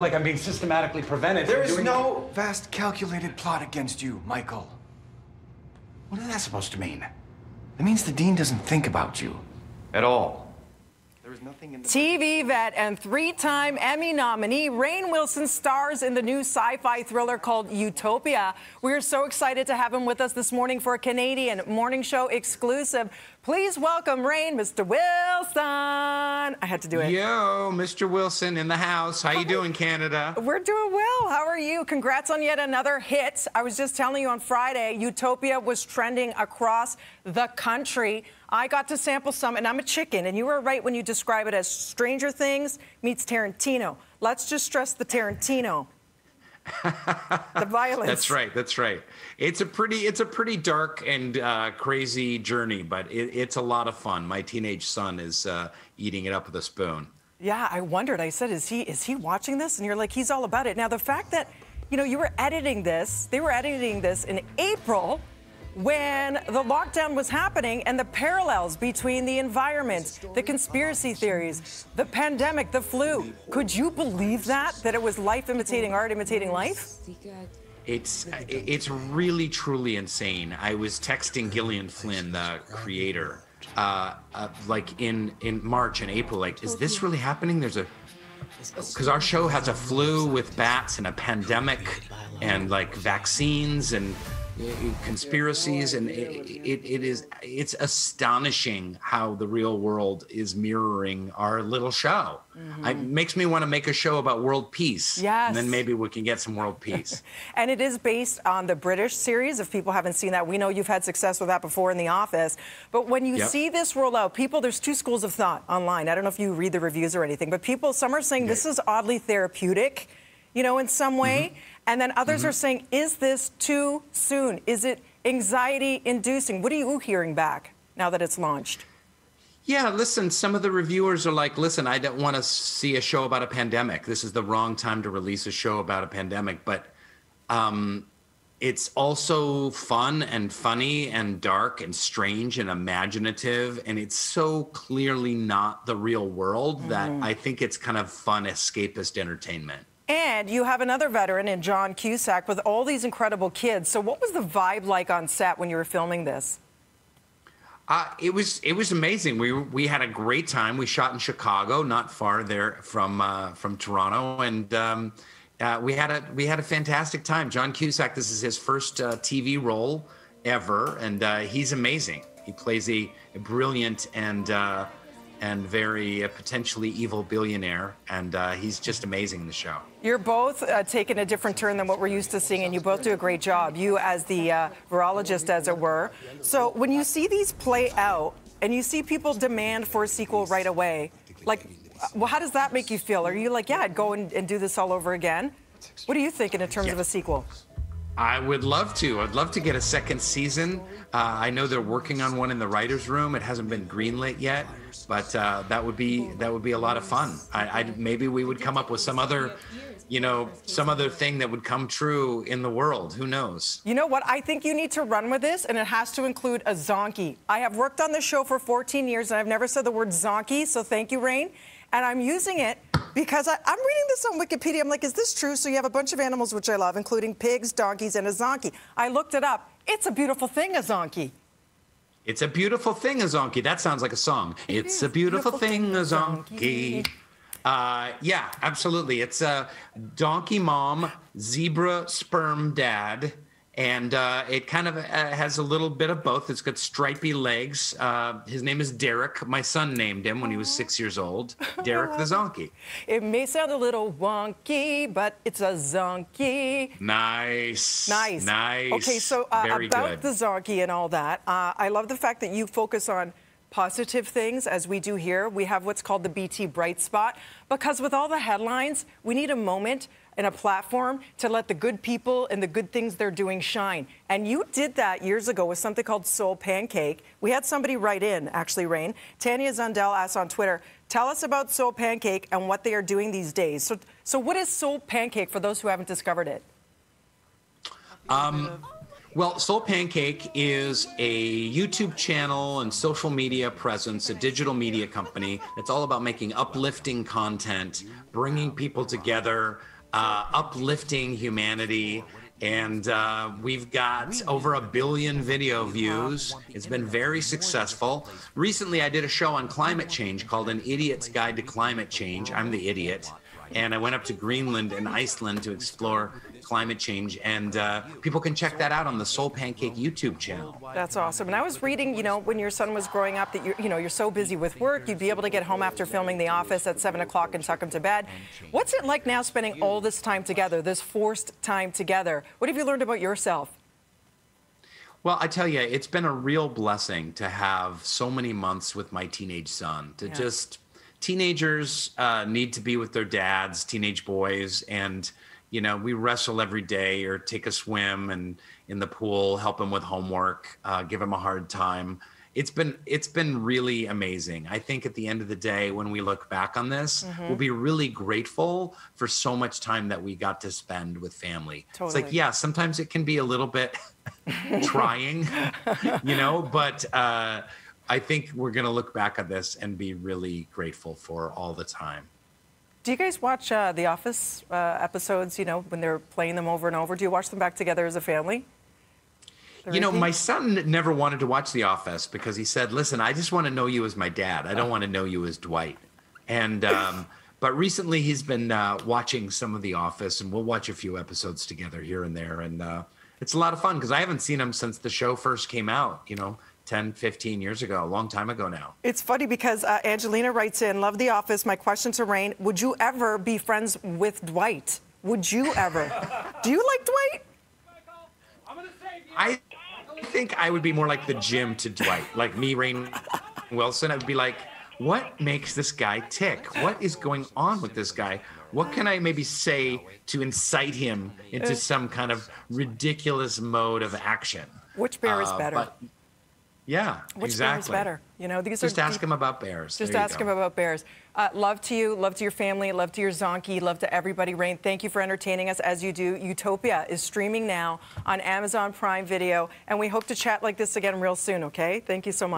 like I'm being systematically prevented. There is no vast calculated plot against you, Michael. What is that supposed to mean? It means the Dean doesn't think about you at all. There is nothing in the TV vet and three-time Emmy nominee Rainn Wilson stars in the new sci-fi thriller called Utopia. We're so excited to have him with us this morning for a Canadian morning show exclusive. Please welcome Rainn, Mr. Wilson. I had to do it. Yo, Mr. Wilson in the house. How you doing, Canada? We're doing well. How are you? Congrats on yet another hit. I was just telling you on Friday, Utopia was trending across the country. I got to sample some, and I'm a chicken, and you were right when you describe it as Stranger Things meets Tarantino. Let's just stress the Tarantino. The violence. That's right. That's right. It's a pretty dark and crazy journey, but it's a lot of fun. My teenage son is eating it up with a spoon. Yeah, I wondered. I said, is he watching this? And you're like, he's all about it. Now, the fact that, you were editing this, they were editing this in April when the lockdown was happening, and the parallels between the environment, the conspiracy theories, the pandemic, the flu. Could you believe that it was life imitating art, imitating life? It's really, truly insane. I was texting Gillian Flynn, the creator, like in March and April, like, is this really happening? Because our show has a flu with bats and a pandemic and like vaccines and conspiracies, and it's astonishing how the real world is mirroring our little show. Mm-hmm. It makes me want to make a show about world peace. Yes. And then maybe we can get some world peace. And it is based on the British series. If people haven't seen that, we know you've had success with that before in The Office. But when you see this roll out, there's two schools of thought online. I don't know if you read the reviews or anything, but some are saying this is oddly therapeutic, in some way. Mm-hmm. And then others are saying, is this too soon? Is it anxiety-inducing? What are you hearing back now that it's launched? Yeah, listen, some of the reviewers are like, listen, I don't want to see a show about a pandemic. This is the wrong time to release a show about a pandemic. But it's also fun and funny and dark and strange and imaginative. And it's so clearly not the real world that I think it's kind of fun, escapist entertainment. And you have another veteran in John Cusack with all these incredible kids. So what was the vibe like on set when you were filming this? It was amazing. We had a great time. We shot in Chicago, not far there from Toronto, and we had a fantastic time. John Cusack, this is his first TV role ever, and he's amazing. He plays a brilliant and very potentially evil billionaire, and he's just amazing in the show. You're both taking a different turn than what we're used to seeing, and you both do a great job. You as the virologist, as it were. So when you see these play out, and you see people demand for a sequel right away, like, well, how does that make you feel? Are you like, yeah, I'd go and do this all over again? What are you thinking in terms of a sequel? I would love to. I'd love to get a second season. I know they're working on one in the writer's room. It hasn't been greenlit yet, but that would be a lot of fun. Maybe we would come up with some other thing that would come true in the world. Who knows? You know what? I think you need to run with this, and it has to include a zonkey. I have worked on this show for 14 years, and I've never said the word zonkey, so thank you, Rainn. And I'm using it because I'm reading this on Wikipedia. I'm like, is this true? So you have a bunch of animals, which I love, including pigs, donkeys, and a zonkey. I looked it up. It's a beautiful thing, a zonkey. It's a beautiful thing, a zonkey. That sounds like a song. It's a beautiful thing, a zonkey. Yeah, absolutely. It's a donkey mom, zebra sperm dad, and it kind of has a little bit of both. It's got stripy legs. His name is Derek. My son named him when he was 6 years old. Derek the Zonkey. It may sound a little wonky, but it's a zonkey. Nice. Okay, so about the zonkey and all that, I love the fact that you focus on positive things, as we do here. We have what's called the BT Bright Spot, because with all the headlines, we need a moment and a platform to let the good people and the good things they're doing shine. And you did that years ago with something called Soul Pancake. We had somebody write in, actually, Rainn. Tanya Zundell asked on Twitter, tell us about Soul Pancake and what they are doing these days. So what is Soul Pancake for those who haven't discovered it? Well, Soul Pancake is a YouTube channel and social media presence, a digital media company that's all about making uplifting content, bringing people together, uplifting humanity. And we've got over 1 billion video views. It's been very successful. Recently, I did a show on climate change called An Idiot's Guide to Climate Change. I'm the idiot. And I went up to Greenland and Iceland to explore climate change, and people can check that out on the Soul Pancake YouTube channel. That's awesome. And I was reading, you know, when your son was growing up, that you're so busy with work, you'd be able to get home after filming The Office at 7 o'clock and tuck him to bed. What's it like now spending all this time together, this forced time together? What have you learned about yourself? Well, I tell you, it's been a real blessing to have so many months with my teenage son, to just... Teenagers need to be with their dads, teenage boys, and you know, we wrestle every day or take a swim and in the pool, help them with homework, give them a hard time. It's been really amazing. I think at the end of the day, when we look back on this, we'll be really grateful for so much time that we got to spend with family. Totally. It's like, yeah, sometimes it can be a little bit trying, you know, but I think we're going to look back at this and be really grateful for all the time. Do you guys watch The Office episodes, you know, when they're playing them over and over? Do you watch them back together as a family? You know, my son never wanted to watch The Office because he said, listen, I just want to know you as my dad. I don't want to know you as Dwight. And but recently he's been watching some of The Office, and we'll watch a few episodes together here and there. And it's a lot of fun because I haven't seen him since the show first came out, you know, 10, 15 years ago, a long time ago now. It's funny because Angelina writes in, love The Office. My question to Rainn, would you ever be friends with Dwight? Would you ever? Do you like Dwight? I think I would be more like the Jim to Dwight. Like me, Rainn Wilson, I would be like, what makes this guy tick? What is going on with this guy? What can I maybe say to incite him into some kind of ridiculous mode of action? Which bear is better? Yeah, Which exactly. bear is better? You know, these just are ask him about bears. Just ask him about bears. Love to you, love to your family, love to your Zonky, love to everybody. Rainn, thank you for entertaining us as you do. Utopia is streaming now on Amazon Prime Video, and we hope to chat like this again real soon, okay? Thank you so much.